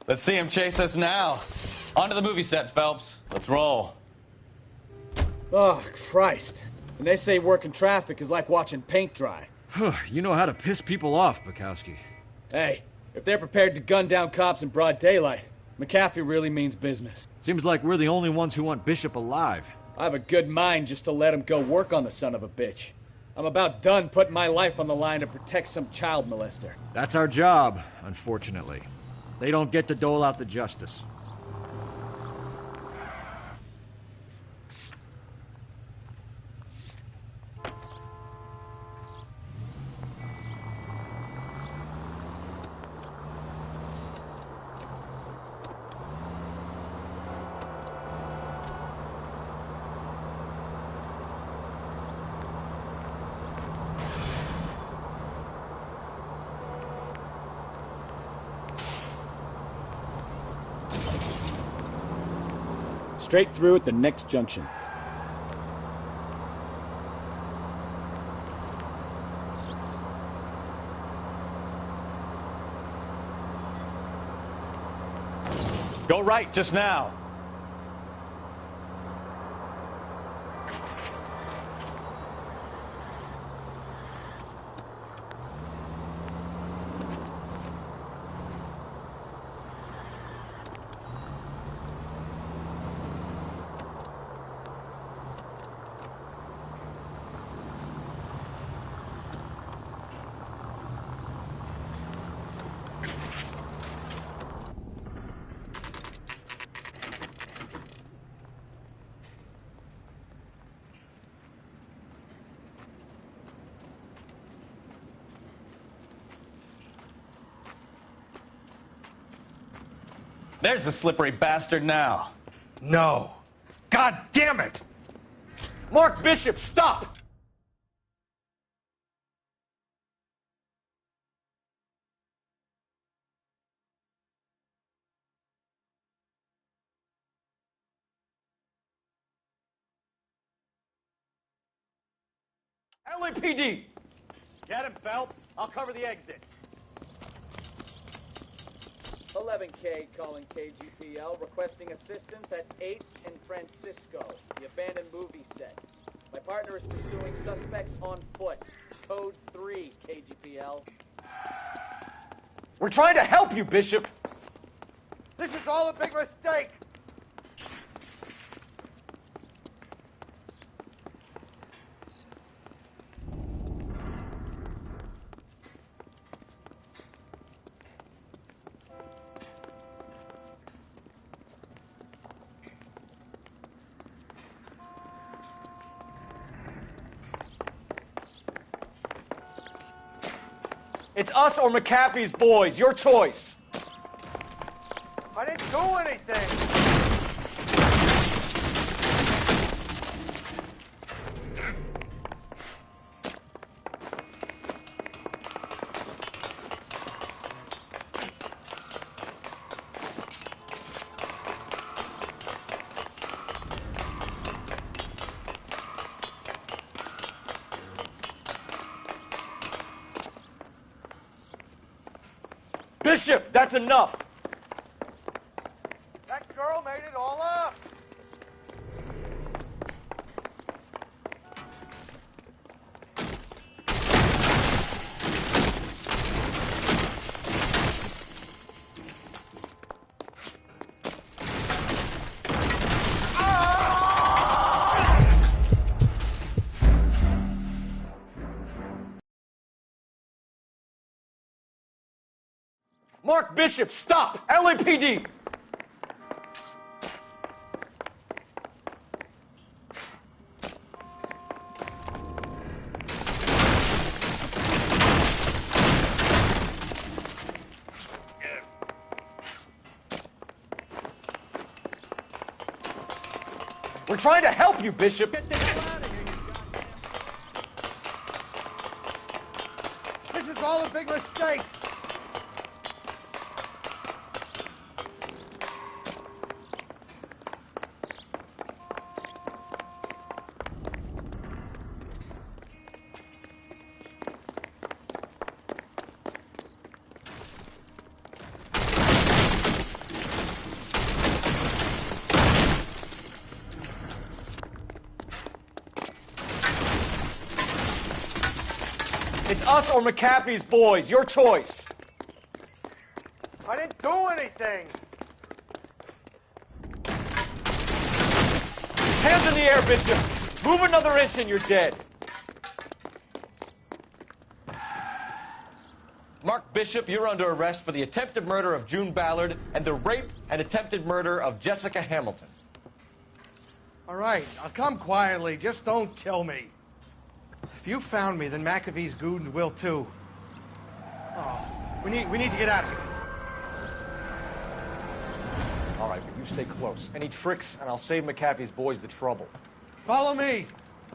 Let's see him chase us now. Onto the movie set, Phelps. Let's roll. Oh, Christ. And they say working traffic is like watching paint dry. You know how to piss people off, Bukowski. Hey, if they're prepared to gun down cops in broad daylight, McAfee really means business. Seems like we're the only ones who want Bishop alive. I have a good mind just to let him go work on the son of a bitch. I'm about done putting my life on the line to protect some child molester. That's our job, unfortunately. They don't get to dole out the justice. Straight through at the next junction. Go right just now. There's the slippery bastard now. No. God damn it! Mark Bishop, stop! LAPD! Get him, Phelps. I'll cover the exit. 11K calling KGPL, requesting assistance at 8th and Francisco, the abandoned movie set. My partner is pursuing suspect on foot. Code 3, KGPL. We're trying to help you, Bishop! This is all a big mistake! It's us or McAfee's boys. Your choice. I didn't do anything! Bishop, that's enough! That girl made it all up! Mark Bishop, stop! LAPD! We're trying to help you, Bishop! Get the hell out of here, you goddamn... This is all a big mistake! It's us or McAfee's boys. Your choice. I didn't do anything! Hands in the air, Bishop. Move another inch and you're dead. Mark Bishop, you're under arrest for the attempted murder of June Ballard and the rape and attempted murder of Jessica Hamilton. All right, I'll come quietly. Just don't kill me. If you found me, then McAfee's goons will too. Oh, we need to get out of here. All right, but you stay close. Any tricks, and I'll save McAfee's boys the trouble. Follow me.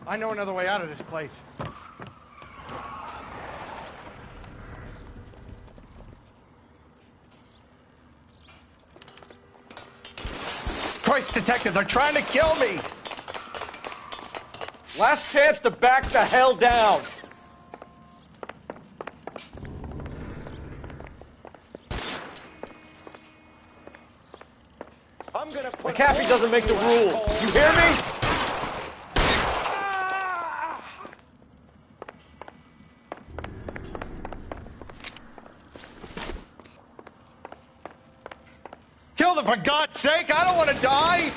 I know another way out of this place. Christ, detective, they're trying to kill me! Last chance to back the hell down. I'm gonna put McAfee doesn't make the rules. You hear me? Kill them, for God's sake! I don't want to die!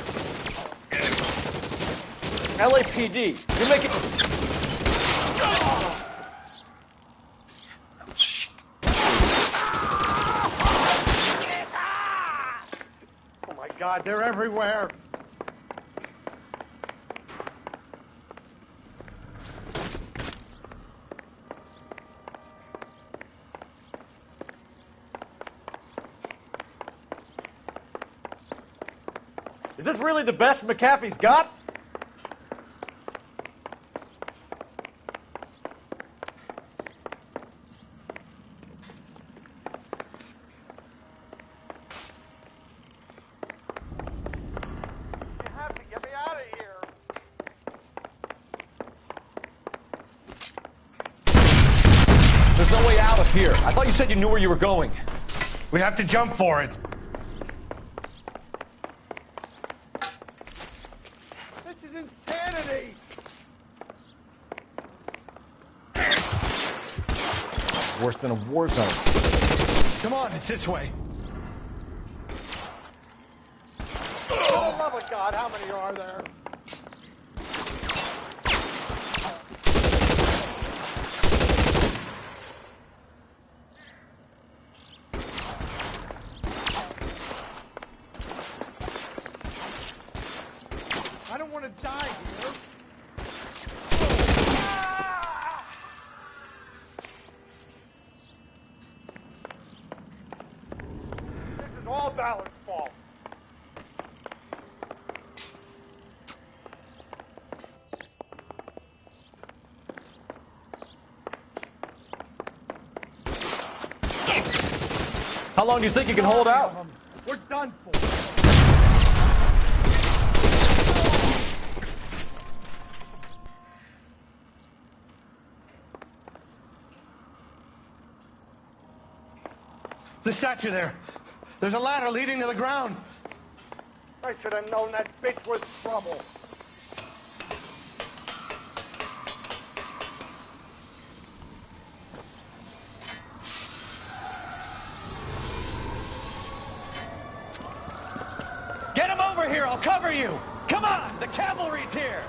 LAPD, you're making... Oh my God, they're everywhere! Is this really the best McAfee's got? There's no way out of here. I thought you said you knew where you were going. We have to jump for it. This is insanity! Worse than a war zone. Come on, it's this way. For the love of God, how many are there? I don't want to die here. This is all Ballard's fault. How long do you think you can hold out? We're done for. The statue there. There's a ladder leading to the ground. I should have known that bitch was trouble. Get him over here, I'll cover you! Come on, the cavalry's here!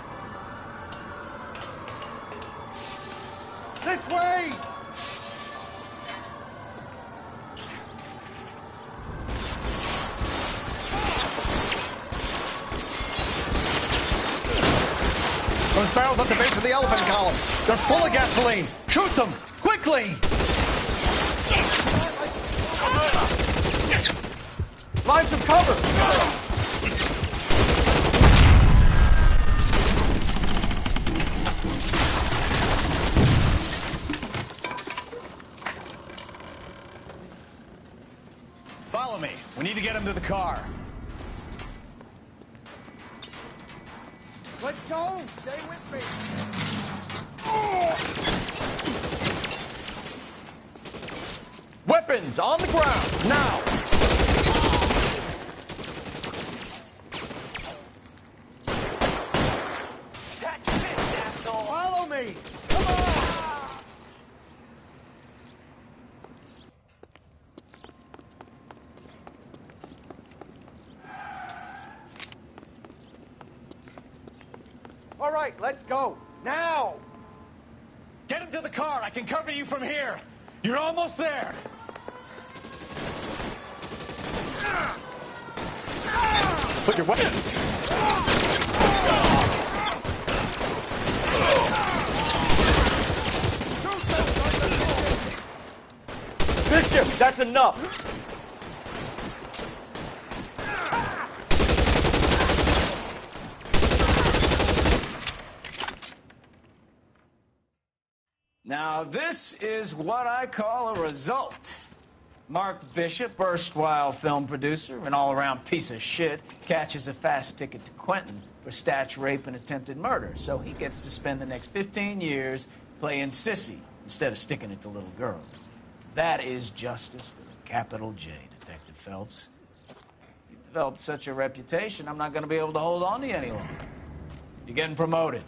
This way! Those barrels at the base of the elephant column. They're full of gasoline. Shoot them! Quickly! Find some cover! Follow me. We need to get him to the car. Let's go! Stay with me! Weapons on the ground, now! Catch this, asshole! Follow me! Come on! All right, let's go. Now! Get him to the car. I can cover you from here. You're almost there. Put your weapon. Bishop, that's enough. Now, this is what I call a result. Mark Bishop, erstwhile film producer and all-around piece of shit, catches a fast ticket to Quentin for statue rape and attempted murder, so he gets to spend the next 15 years playing sissy instead of sticking it to little girls. That is justice with a capital J, Detective Phelps. You've developed such a reputation, I'm not going to be able to hold on to you any longer. You're getting promoted.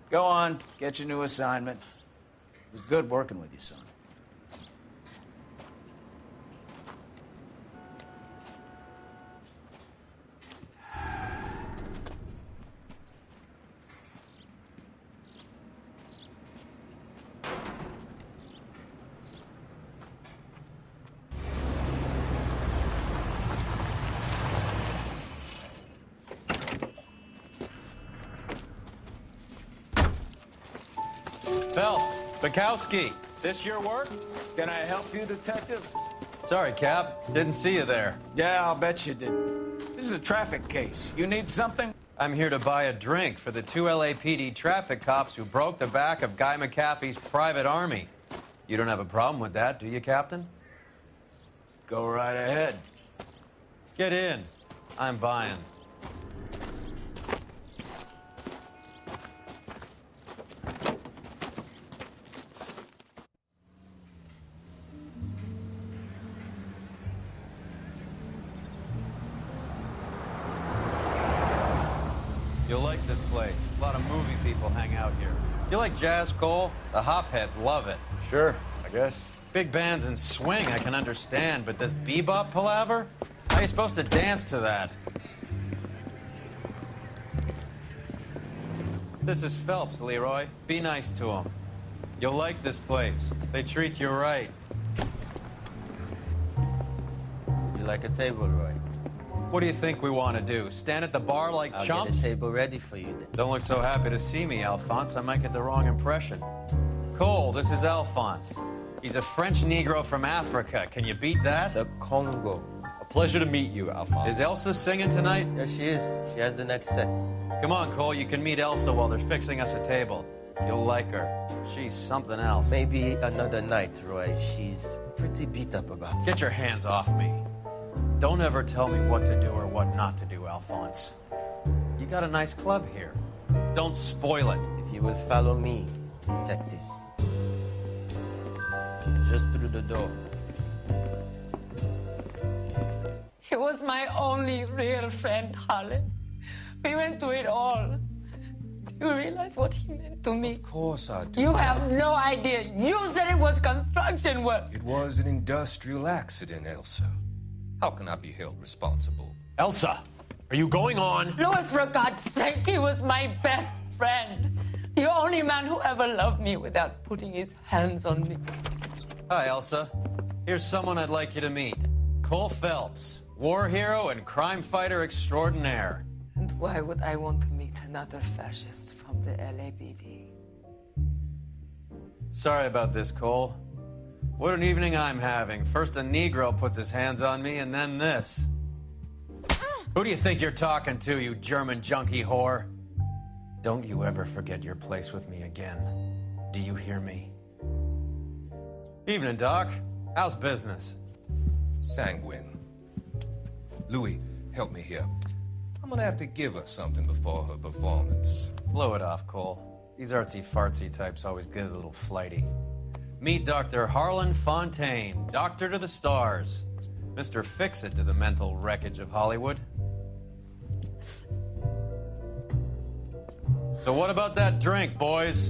Go on, get your new assignment. It was good working with you, son. Phelps, Bukowski, this your work? Can I help you, Detective? Sorry, Cap. Didn't see you there. Yeah, I'll bet you didn't. This is a traffic case. You need something? I'm here to buy a drink for the 2 LAPD traffic cops who broke the back of Guy McAfee's private army. You don't have a problem with that, do you, Captain? Go right ahead. Get in. I'm buying. You'll like this place. A lot of movie people hang out here. You like jazz, Cole? The hopheads love it. Sure, I guess. Big bands and swing I can understand, but this bebop palaver? How are you supposed to dance to that? This is Phelps, Leroy. Be nice to him. You'll like this place. They treat you right. You like a table, Roy? What do you think we want to do? Stand at the bar like I'll chumps? get a table ready for you then. Don't look so happy to see me, Alphonse. I might get the wrong impression. Cole, this is Alphonse. He's a French Negro from Africa. Can you beat that? The Congo. A pleasure to meet you, Alphonse. Is Elsa singing tonight? Yes, she is. She has the next set. Come on, Cole. You can meet Elsa while they're fixing us a table. You'll like her. She's something else. Maybe another night, Roy. She's pretty beat up about it. Get your hands off me. Don't ever tell me what to do or what not to do, Alphonse. You got a nice club here. Don't spoil it. If you will follow me, detectives. Just through the door. He was my only real friend, Harlan. We went through it all. Do you realize what he meant to me? Of course I do. You have no idea. You said it was construction work. It was an industrial accident, Elsa. How can I be held responsible? Elsa, are you going on? Louis, for God's sake, he was my best friend. The only man who ever loved me without putting his hands on me. Hi, Elsa. Here's someone I'd like you to meet. Cole Phelps, war hero and crime fighter extraordinaire. And why would I want to meet another fascist from the LAPD? Sorry about this, Cole. What an evening I'm having. First a Negro puts his hands on me, and then this. Who do you think you're talking to, you German junkie whore? Don't you ever forget your place with me again. Do you hear me? Evening, Doc. How's business? Sanguine. Louis, help me here. I'm gonna have to give her something before her performance. Blow it off, Cole. These artsy-fartsy types always get a little flighty. Meet Dr. Harlan Fontaine, doctor to the stars. Mr. Fix-It to the mental wreckage of Hollywood. So what about that drink, boys?